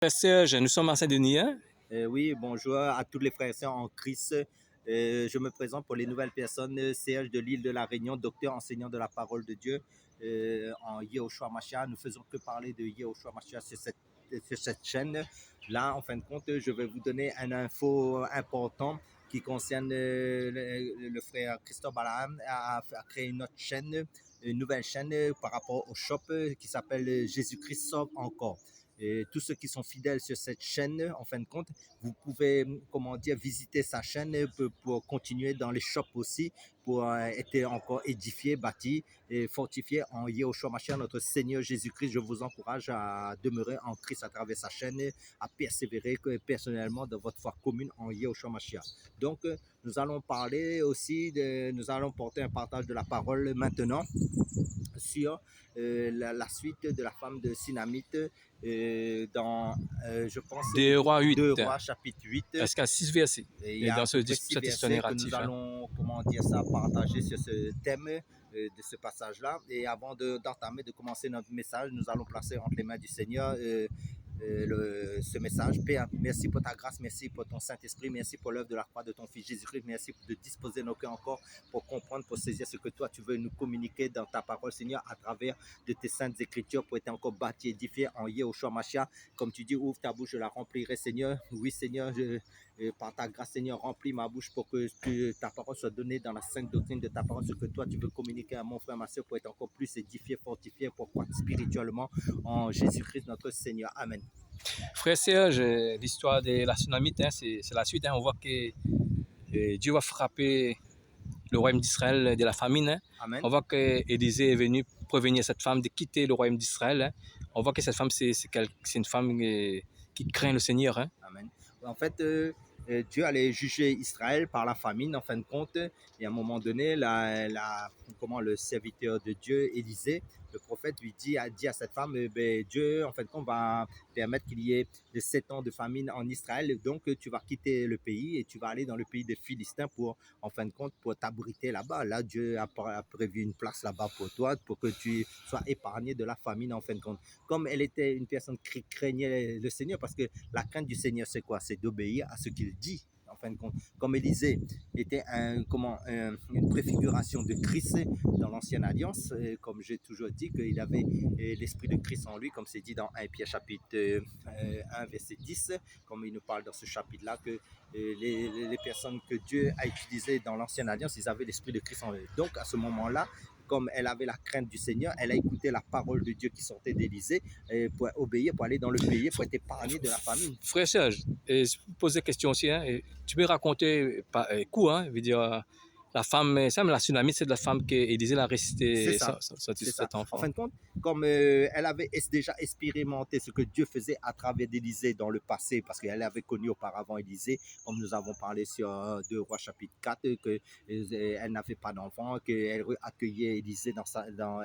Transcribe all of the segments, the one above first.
Frère Serge, nous sommes à Saint-Denis. Hein? Oui, bonjour à tous les frères et sœurs en Christ. Je me présente pour les nouvelles personnes, Serge de l'île de la Réunion, docteur enseignant de la parole de Dieu en Yehoshua Mashiach. Nous faisons que parler de Yehoshua Mashiach sur cette chaîne. Là, en fin de compte, je vais vous donner une info importante qui concerne le frère Christophe Balaam a créé une autre chaîne, une nouvelle chaîne par rapport au shop qui s'appelle Jésus-Christ sauve encore. Et tous ceux qui sont fidèles sur cette chaîne, en fin de compte, vous pouvez, comment dire, visiter sa chaîne pour continuer dans les shops aussi, pour être encore édifié, bâti et fortifié en Yehoshua Mashiach, notre Seigneur Jésus-Christ. Je vous encourage à demeurer en Christ à travers sa chaîne, à persévérer personnellement dans votre foi commune en Yehoshua Mashiach. Donc, nous allons parler aussi, nous allons porter un partage de la parole maintenant sur la suite de la femme de Sinamite dans, je pense, Des Rois 8. 2 Rois chapitre 8. Parce qu'il y a 6 versets. Et dans cette versets histoire que narrative. nous allons, comment dire ça, partager sur ce thème de ce passage-là. Et avant d'entamer, de commencer notre message, nous allons placer entre les mains du Seigneur ce message. Père, merci pour ta grâce, merci pour ton Saint-Esprit, merci pour l'œuvre de la croix de ton Fils Jésus-Christ, merci de disposer nos cœurs encore pour comprendre, pour saisir ce que toi tu veux nous communiquer dans ta parole, Seigneur, à travers de tes saintes écritures, pour être encore bâti, édifié en Yehoshua Mashiach. Comme tu dis, ouvre ta bouche, je la remplirai, Seigneur. Oui, Seigneur, par ta grâce, Seigneur, remplis ma bouche pour que ta parole soit donnée dans la sainte doctrine de ta parole, ce que toi tu veux communiquer à mon frère, ma soeur, pour être encore plus édifié, fortifié, pour croître spirituellement en Jésus-Christ, notre Seigneur. Amen. Frère Serge, l'histoire de la tsunamite, hein, c'est la suite. Hein. On voit que Dieu va frapper le royaume d'Israël de la famine. Hein. Amen. On voit qu'Élisée est venu prévenir cette femme de quitter le royaume d'Israël. Hein. On voit que cette femme, c'est une femme qui craint le Seigneur. Hein. Amen. En fait, Dieu allait juger Israël par la famine, en fin de compte. Et à un moment donné, le serviteur de Dieu, Élisée, le prophète, a dit à cette femme, Dieu, en fin de compte, va permettre qu'il y ait 7 ans de famine en Israël. Donc, tu vas quitter le pays et tu vas aller dans le pays des Philistins pour, en fin de compte, pour t'abriter là-bas. Là, Dieu a prévu une place là-bas pour toi, pour que tu sois épargné de la famine, en fin de compte. Comme elle était une personne qui craignait le Seigneur, parce que la crainte du Seigneur, c'est quoi? C'est d'obéir à ce qu'il dit. En fin de compte, comme Élisée était une préfiguration de Christ dans l'ancienne alliance, comme j'ai toujours dit qu'il avait l'esprit de Christ en lui, comme c'est dit dans 1 Pierre chapitre 1 verset 10, comme il nous parle dans ce chapitre-là, que les personnes que Dieu a utilisées dans l'ancienne alliance, ils avaient l'esprit de Christ en eux. Donc à ce moment-là, comme elle avait la crainte du Seigneur, elle a écouté la parole de Dieu qui sortait d'Élisée pour obéir, pour aller dans le pays, pour être épargné de la famine. Frère Serge, je vous pose des questions aussi. Hein, tu peux raconter par coup, hein, je veux dire, la femme, la tsunami, c'est de la femme qui Élisée l'a resté cet enfant. En fin de compte, comme elle avait déjà expérimenté ce que Dieu faisait à travers d'Élisée dans le passé, parce qu'elle avait connu auparavant Élisée, comme nous avons parlé sur 2 Rois chapitre 4, qu'elle n'avait pas d'enfant, qu'elle accueillait Élisée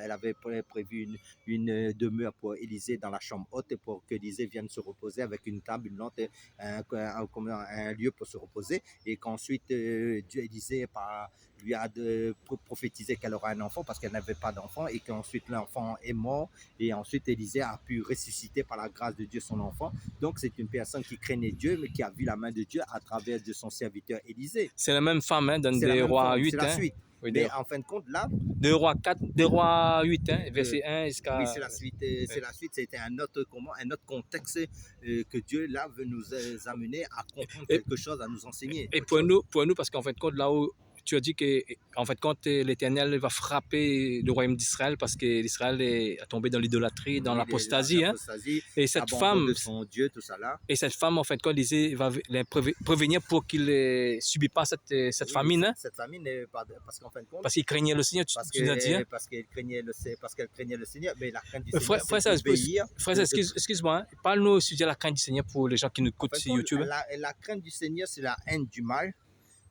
elle avait prévu une demeure pour Élisée dans la chambre haute pour que Élisée vienne se reposer avec une table, une lampe, un lieu pour se reposer, et qu'ensuite Dieu Élisée lui a prophétisé qu'elle aura un enfant parce qu'elle n'avait pas d'enfant, et qu'ensuite l'enfant est mort, et ensuite Élisée a pu ressusciter par la grâce de Dieu son enfant. Donc c'est une personne qui craignait Dieu, mais qui a vu la main de Dieu à travers de son serviteur Élisée. C'est la même femme, hein, dans des Rois 8. C'est la suite. Oui, mais en fin de compte, là... 2 Rois 4, 2 Rois 8, hein, verset 1 jusqu'à... Oui, c'est la suite. C'est la suite. C'était un autre contexte que Dieu, là, veut nous amener à comprendre quelque chose, à nous enseigner. Et pour nous, parce qu'en fin de compte, là où tu as dit qu'en fait, quand l'Éternel va frapper le royaume d'Israël parce que l'Israël est tombé dans l'idolâtrie, dans l'apostasie. Hein? Et cette femme, de son Dieu, tout ça là. Et cette femme, en fait, quand Élisée va les prévenir pour qu'il ne subisse pas cette famine. Hein? Cette famine, parce qu'en fin de compte. Parce qu'il craignait le Seigneur, tu l'as dit. Hein? Parce qu'elle craignait le Seigneur, mais la crainte du Seigneur. Frère, excuse-moi, hein? Parle-nous au sujet de la crainte du Seigneur pour les gens qui nous écoutent sur YouTube. La crainte du Seigneur, c'est la haine du mal.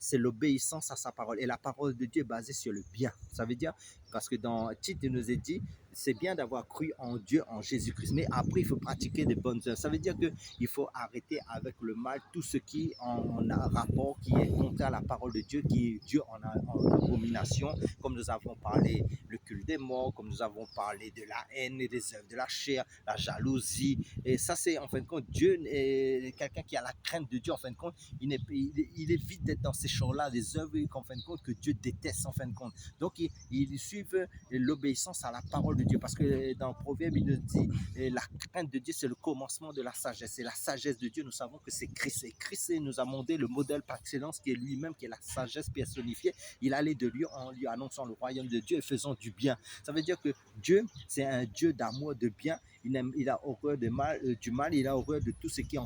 C'est l'obéissance à sa parole. Et la parole de Dieu est basée sur le bien. Ça veut dire, parce que dans Tite, il nous est dit, c'est bien d'avoir cru en Dieu, en Jésus-Christ, mais après, il faut pratiquer des bonnes œuvres. Ça veut dire qu'il faut arrêter avec le mal, tout ce qui en a rapport, qui est contraire à la parole de Dieu, qui est Dieu en abomination, comme nous avons parlé le culte des morts, comme nous avons parlé de la haine et des œuvres de la chair, la jalousie. Et ça, c'est en fin de compte, Dieu est quelqu'un qui a la crainte de Dieu, en fin de compte, il évite d'être dans ces choses-là, des œuvres qu'en fin de compte, que Dieu déteste, en fin de compte. Donc, ils suivent l'obéissance à la parole de Dieu, parce que dans le Proverbe, il nous dit, la crainte de Dieu, c'est le commencement de la sagesse. Et la sagesse de Dieu, nous savons que c'est Christ. Et Christ nous a montré le modèle par excellence, qui est lui-même, qui est la sagesse personnifiée. Il allait de lui en lui annonçant le royaume de Dieu et faisant du bien. Ça veut dire que Dieu, c'est un Dieu d'amour, de bien. Il a horreur du mal, il a horreur de tout ce qui est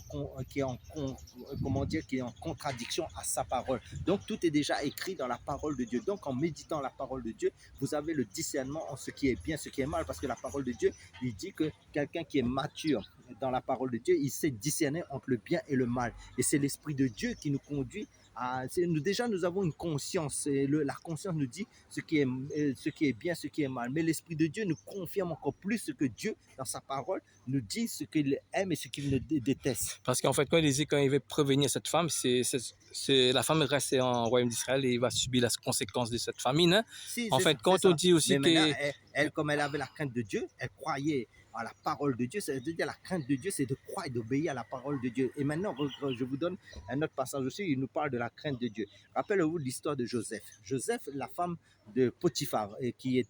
en contradiction à sa parole. Donc tout est déjà écrit dans la parole de Dieu. Donc en méditant la parole de Dieu, vous avez le discernement en ce qui est bien, ce qui est mal, parce que la parole de Dieu, il dit que quelqu'un qui est mature dans la parole de Dieu, il sait discerner entre le bien et le mal. Et c'est l'Esprit de Dieu qui nous conduit déjà, nous avons une conscience. Et la conscience nous dit ce qui est bien, ce qui est mal. Mais l'Esprit de Dieu nous confirme encore plus ce que Dieu, dans sa parole, nous dit ce qu'il aime et ce qu'il déteste. Parce qu'en fait, quand il veut prévenir cette femme, la femme reste en royaume d'Israël et il va subir la conséquence de cette famine. Hein. Si, en fait, quand on dit aussi que... Elle, comme elle avait la crainte de Dieu, elle croyait à la parole de Dieu. C'est-à-dire la crainte de Dieu, c'est de croire et d'obéir à la parole de Dieu. Et maintenant, je vous donne un autre passage aussi, il nous parle de la crainte de Dieu. Rappelez-vous l'histoire de Joseph. Joseph, la femme de Potiphar, qui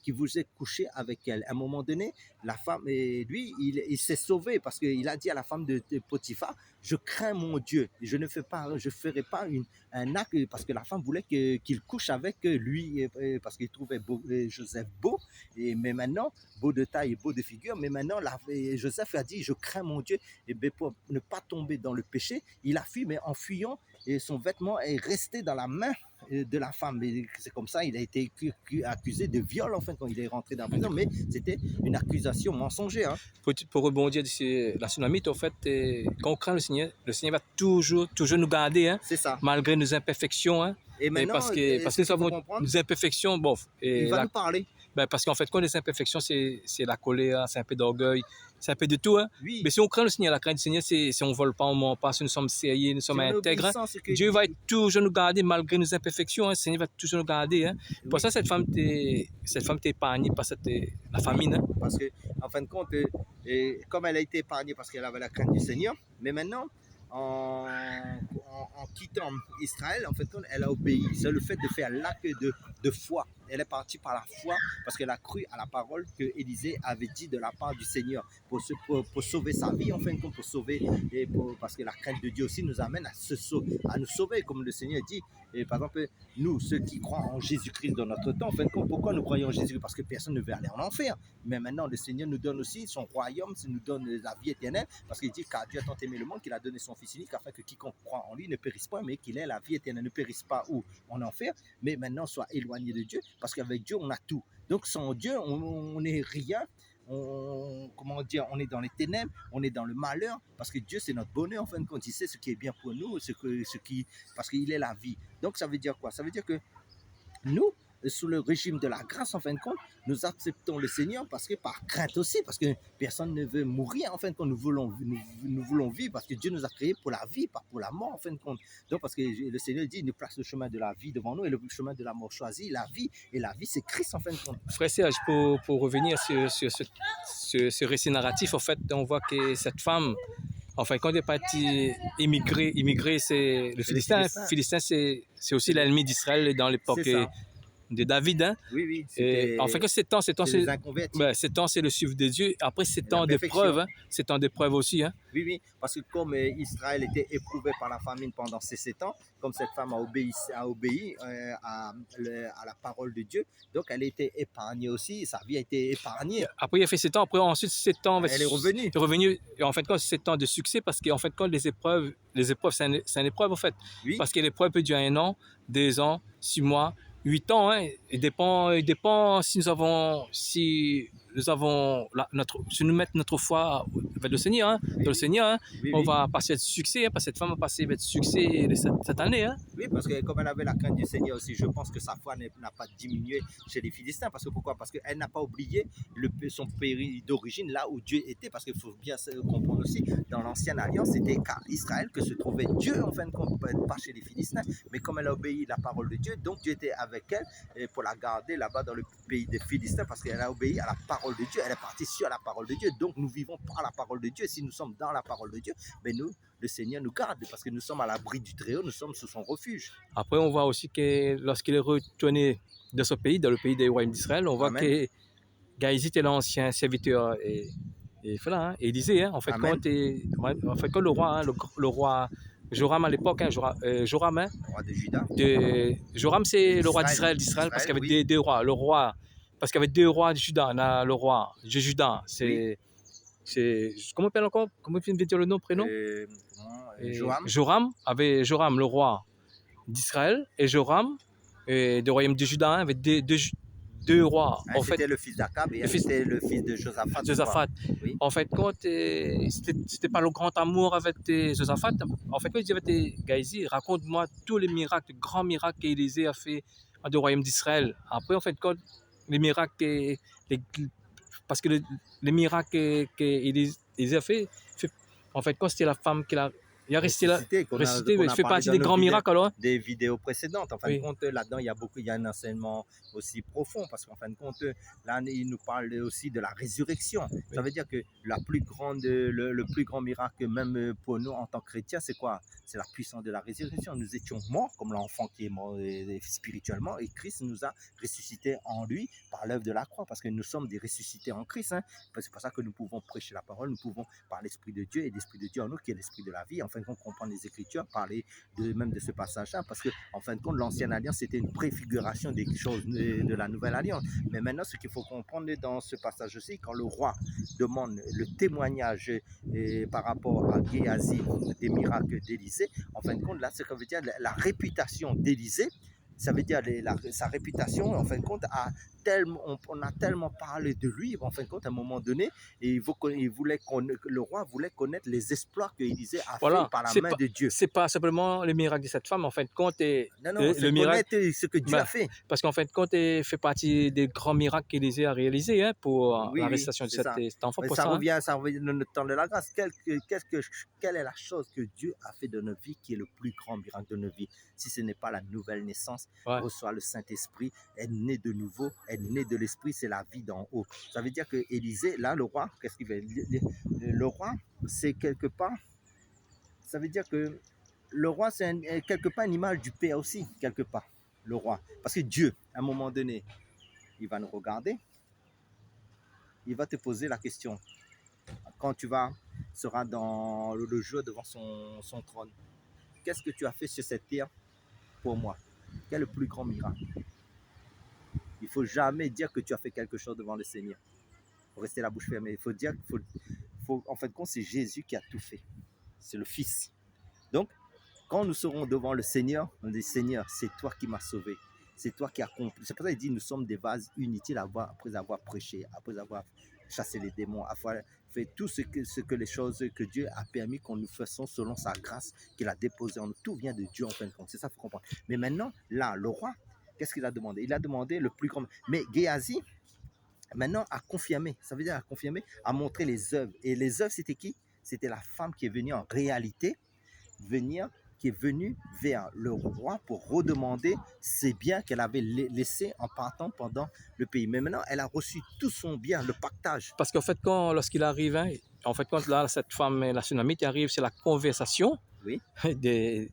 voulait coucher avec elle. À un moment donné, la femme, et lui, il s'est sauvé parce qu'il a dit à la femme de Potiphar, je crains mon Dieu, je ne ferai pas un acte, parce que la femme voulait qu'il couche avec lui, parce qu'il trouvait Joseph beau, mais maintenant, beau de taille et beau de figure, mais maintenant, Joseph a dit, je crains mon Dieu, et pour ne pas tomber dans le péché, il a fui, mais en fuyant, et son vêtement est resté dans la main de la femme. Et c'est comme ça, il a été accusé de viol, enfin, quand il est rentré dans la prison, mais c'était une accusation mensongère. Hein. Pour rebondir sur la tsunamite, en fait, quand on craint le Seigneur va toujours nous garder, hein, c'est ça. Malgré nos imperfections. Hein, et maintenant, parce que nous avons nos imperfections, bon. Il va nous parler. Parce qu'en fait, quand les imperfections, c'est la colère, c'est un peu d'orgueil, c'est un peu de tout. Hein. Oui. Mais si on craint le Seigneur, la crainte du Seigneur, c'est si on ne vole pas, on ne ment pas, si nous sommes sérieux, nous sommes intègres. Hein. Dieu va toujours nous garder malgré nos imperfections. Hein. Le Seigneur va toujours nous garder. Hein. Oui. Pour ça, cette femme t'est épargnée par la famine. Hein. Parce qu'en fin de compte, comme elle a été épargnée parce qu'elle avait la crainte du Seigneur, mais maintenant, en quittant Israël, en fait, elle a obéi. C'est le fait de faire l'acte de foi. Elle est partie par la foi parce qu'elle a cru à la parole que Élisée avait dit de la part du Seigneur pour sauver sa vie, en fin de compte, parce que la crainte de Dieu aussi nous amène à nous sauver, comme le Seigneur dit. Et par exemple, nous, ceux qui croient en Jésus-Christ dans notre temps, en fin de compte, pourquoi nous croyons en Jésus-Christ? Parce que personne ne veut aller en enfer. Mais maintenant, le Seigneur nous donne aussi son royaume, nous donne la vie éternelle, parce qu'il dit car Dieu a tant aimé le monde qu'il a donné son Fils unique, afin que quiconque croit en lui ne périsse pas, mais qu'il ait la vie éternelle, ne périsse pas où? En enfer, mais maintenant soit éloigné de Dieu, parce qu'avec Dieu, on a tout. Donc sans Dieu, on n'est rien. On est dans les ténèbres, on est dans le malheur, parce que Dieu c'est notre bonheur, en fin de compte, il sait ce qui est bien pour nous, parce qu'il est la vie. Donc ça veut dire quoi? Ça veut dire que nous, sous le régime de la grâce, en fin de compte, nous acceptons le Seigneur parce que par crainte aussi, parce que personne ne veut mourir, en fin de compte, nous voulons vivre, parce que Dieu nous a créés pour la vie, pas pour la mort, en fin de compte. Donc parce que le Seigneur dit, il nous place le chemin de la vie devant nous et le chemin de la mort choisi, la vie, et la vie c'est Christ, en fin de compte. Frère Serge, pour revenir sur ce récit narratif, en fait, on voit que cette femme, enfin, quand elle est partie immigrer, c'est le Philistin. Le Philistin, c'est aussi l'ennemi d'Israël dans l'époque de David. Hein. Oui. En fait, que ces temps, c'est le suivre de Dieu. Après, c'est temps d'épreuve. Hein. C'est temps d'épreuve aussi. Hein. Oui, parce que comme Israël était éprouvé par la famine pendant ces 7 ans, comme cette femme a obéi à la parole de Dieu, donc elle a été épargnée aussi, sa vie a été épargnée. Après, il a fait 7 ans, après ensuite 7 ans, elle est revenue. Et en fait, quand 7 ans de succès, parce qu'en fait, quand les épreuves, c'est une épreuve, en fait. Oui. Parce que l'épreuve peut durer 1 an, 2 ans, 6 mois, 8 ans. Hein. Il dépend si nous avons si nous mettons notre foi vers le Seigneur, hein, Oui, dans le Seigneur, hein, oui, on oui. va passer de succès, hein, parce que cette femme va passer de succès cette année. Hein. Oui, parce que comme elle avait la crainte du Seigneur aussi, je pense que sa foi n'a pas diminué chez les Philistins. Parce que pourquoi? Parce qu'elle n'a pas oublié son pays d'origine, là où Dieu était. Parce qu'il faut bien comprendre aussi, dans l'ancienne alliance, c'était qu'à Israël que se trouvait Dieu, en fin de compte, pas chez les Philistins. Mais comme elle a obéi à la parole de Dieu, donc Dieu était avec elle pour la garder là-bas dans le pays des Philistins, parce qu'elle a obéi à la parole de Dieu. Elle est partie sur la parole de Dieu. Donc nous vivons par la parole de Dieu. Si nous sommes dans la parole de Dieu, ben nous, le Seigneur nous garde, parce que nous sommes à l'abri du Très-Haut, nous sommes sous son refuge. Après, on voit aussi que lorsqu'il est retourné dans ce pays, dans le pays des royaumes d'Israël, on voit Amen. que Gaïzi était l'ancien serviteur et voilà, hein, Élisée, hein, en fait, Amen. quand le roi, hein, le roi Joram à l'époque, hein, Joram, hein, Roi de Juda. Joram, c'est le roi Israël. d'Israël, parce qu'il y avait Oui. deux rois. Le roi, parce qu'il y avait deux rois de Juda. On a le roi de Juda, comment on appelle encore? Comment on veut dire le nom, prénom? Joram. Joram, le roi d'Israël, et Joram, du royaume de Juda, hein, avec deux rois. En fait, c'était le fils d'Akab et c'était le fils de Josaphat. Josaphat. Oui. En fait, quand c'était pas le grand amour avec Josaphat, en fait, quand il disait Gaïzi, raconte-moi tous les miracles, les grands miracles qu'Élisée a fait dans le royaume d'Israël. Après, en fait, quand les miracles, parce que les miracles qu'Élisée a fait, en fait, quand c'était la femme qui l'a. Il a resté là, ressuscité, il fait partie des grands miracles alors. Des vidéos précédentes. En fin Oui. de compte, là-dedans, il y a un enseignement aussi profond, parce qu'en fin de compte, là, il nous parle aussi de la résurrection. Oui. Ça veut dire que le plus grand miracle, même pour nous en tant que chrétiens, c'est quoi? C'est la puissance de la résurrection. Nous étions morts, comme l'enfant qui est mort spirituellement, et Christ nous a ressuscités en lui par l'œuvre de la croix, parce que nous sommes des ressuscités en Christ. Hein. C'est pour ça que nous pouvons prêcher la parole, nous pouvons, par l'Esprit de Dieu et l'Esprit de Dieu en nous, qui est l'Esprit de la vie, en fin de compte, comprendre les Écritures, parler même de ce passage-là, parce que en fin de compte, l'ancienne alliance, c'était une préfiguration des choses de la nouvelle alliance. Mais maintenant, ce qu'il faut comprendre dans ce passage aussi, quand le roi demande le témoignage par rapport à Géasi des miracles d'Élisée, en fin de compte, là, ce que veut dire la réputation d'Élisée, ça veut dire sa réputation, en fin de compte, on a tellement parlé de lui, en fin de compte, à un moment donné, et le roi voulait connaître les exploits que Élisée a fait par la main de Dieu. C'est pas simplement le miracle de cette femme, en fin de compte, le miracle, ce que Dieu a fait. Parce qu'en fin de compte, il fait partie des grands miracles qu'Élisée a réalisés pour l'arrestation de cet enfant. Ça revient dans le temps de la grâce. Quelle est la chose que Dieu a fait de notre vie qui est le plus grand miracle de notre vie? Si ce n'est pas la nouvelle naissance, reçoit le Saint-Esprit, est né de nouveau, est né de l'Esprit, c'est la vie d'en haut. Ça veut dire que Élisée, là, le roi, qu'est-ce qu'il fait? Le roi, c'est quelque part, ça veut dire que le roi, c'est quelque part une image du Père aussi, quelque part, le roi. Parce que Dieu, à un moment donné, il va nous regarder, il va te poser la question. Quand tu seras dans le jour devant son trône, qu'est-ce que tu as fait sur cette terre pour moi? Quel est le plus grand miracle? Il ne faut jamais dire que tu as fait quelque chose devant le Seigneur. Il faut rester la bouche fermée. Il faut dire en fait, c'est Jésus qui a tout fait. C'est le Fils. Donc, quand nous serons devant le Seigneur, on dit, Seigneur, c'est toi qui m'as sauvé. C'est toi qui as accompli. C'est pour ça qu'il dit, nous sommes des vases inutiles après avoir prêché, après avoir chassé les démons, après fait tout ce que les choses que Dieu a permis qu'on nous fassions selon sa grâce qu'il a déposée en nous. Tout vient de Dieu en fin de compte. C'est ça qu'il faut comprendre. Mais maintenant, là, le roi, qu'est-ce qu'il a demandé? Il a demandé le plus grand. Mais Géasi, maintenant, a confirmé. Ça veut dire a confirmé, a montré les œuvres. Et les œuvres, c'était qui? C'était la femme qui est venue en réalité, qui est venue vers le roi pour redemander ses biens qu'elle avait laissés en partant pendant le pays. Mais maintenant, elle a reçu tout son bien, le pactage. Parce qu'en fait, lorsqu'il arrive, hein, en fait, quand là, cette femme, la tsunamite arrive, c'est la conversation des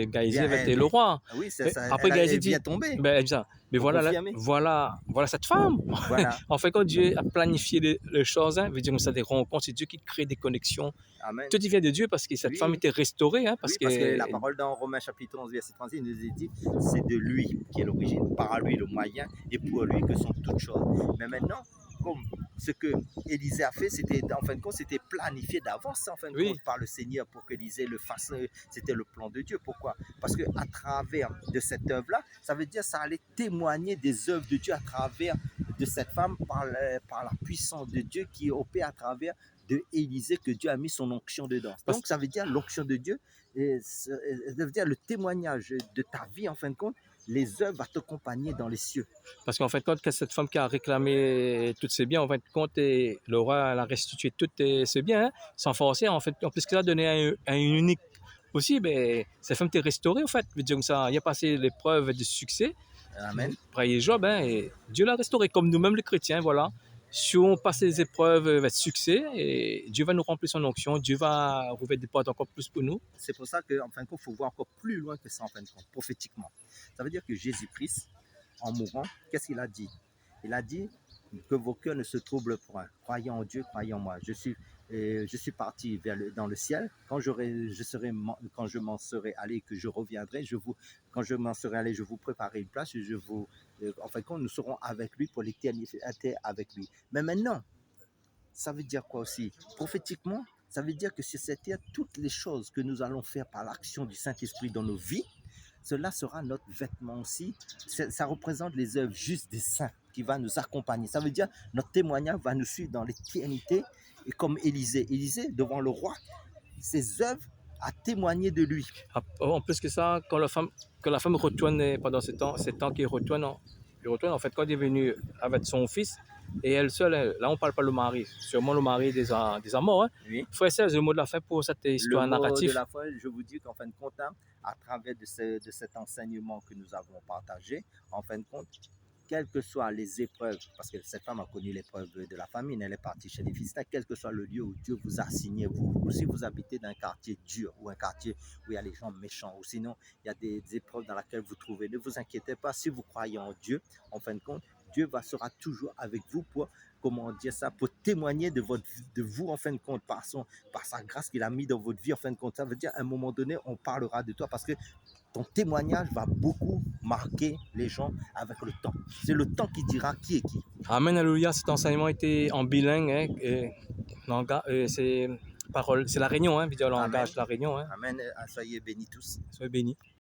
Gaïzi avec le roi. Oui, c'est ça. Après, Gaïzi dit, tomber. Mais voilà cette femme. Voilà. En fait, quand Dieu a planifié les choses, hein, veut dire que ça des rencontres, c'est Dieu qui crée des connexions. Amen. Tout vient de Dieu parce que cette femme était restaurée. Hein, parce que la parole dans Romains chapitre 11, verset 36 nous dit, c'est de lui qui est l'origine, par lui le moyen et pour lui que sont toutes choses. Mais maintenant, comme ce que Élisée a fait, c'était en fin de compte, c'était planifié d'avance en fin de compte par le Seigneur pour que Élisée le fasse. C'était le plan de Dieu. Pourquoi? Parce que à travers de cette œuvre-là, ça veut dire ça allait témoigner des œuvres de Dieu à travers de cette femme par la puissance de Dieu qui opère à travers de Élisée, que Dieu a mis son onction dedans. Donc ça veut dire l'onction de Dieu, ça veut dire le témoignage de ta vie en fin de compte, les œuvres vont t'accompagner dans les cieux. Parce qu'en fait, quand cette femme qui a réclamé tous ses biens, en fin de compte, et le roi elle a restitué tous ses biens, hein, sans forcer, en fait, en plus qu'il a donné un unique aussi, ben, cette femme t'est restaurée, en fait. Je veux dire, ça, il a passé l'épreuve du succès, Amen. pareil Job, hein, et Dieu l'a restauré, comme nous-mêmes les chrétiens, voilà. Si on passe les épreuves avec succès, et Dieu va nous remplir son onction, Dieu va rouvrir des portes encore plus pour nous. C'est pour ça qu'en fin de compte, il faut voir encore plus loin que ça, en fin de compte, prophétiquement. Ça veut dire que Jésus-Christ, en mourant, qu'est-ce qu'il a dit? Il a dit que vos cœurs ne se troublent point. Croyez en Dieu, croyez en moi. Je suis parti dans le ciel. Quand je m'en serai allé, que je reviendrai, quand je m'en serai allé, je vous préparerai une place. En fin de compte, nous serons avec lui pour l'éternité avec lui. Mais maintenant, ça veut dire quoi aussi? Prophétiquement, ça veut dire que sur cette terre, toutes les choses que nous allons faire par l'action du Saint-Esprit dans nos vies, cela sera notre vêtement aussi. Ça représente les œuvres justes des saints qui va nous accompagner. Ça veut dire notre témoignage va nous suivre dans l'éternité. Et comme Élisée, devant le roi, ses œuvres a témoigné de lui. En plus que ça, quand la femme retourne pendant ces temps qu'il retourne, en fait, quand il est venu avec son fils, et elle seule, là on ne parle pas le mari, sûrement le mari des morts. Hein. Oui. Frère, c'est le mot de la fin pour cette histoire narrative. Le mot de la fin, je vous dis qu'en fin de compte, à travers de cet enseignement que nous avons partagé, en fin de compte, quelles que soient les épreuves, parce que cette femme a connu l'épreuve de la famine, elle est partie chez les Philistins, quel que soit le lieu où Dieu vous a assigné, ou si vous habitez dans un quartier dur, ou un quartier où il y a les gens méchants, ou sinon il y a des épreuves dans lesquelles vous trouvez, ne vous inquiétez pas, si vous croyez en Dieu, en fin de compte, Dieu sera toujours avec vous pour, comment dire ça, pour témoigner de vous, en fin de compte, par sa grâce qu'il a mis dans votre vie, en fin de compte. Ça veut dire, à un moment donné, on parlera de toi parce que ton témoignage va beaucoup marquer les gens avec le temps. C'est le temps qui dira qui est qui. Amen, alléluia. Cet enseignement était en bilingue. Hein, c'est la Réunion, hein, vidéo langage de la Réunion. Hein. Amen. Soyez bénis tous. Soyez bénis.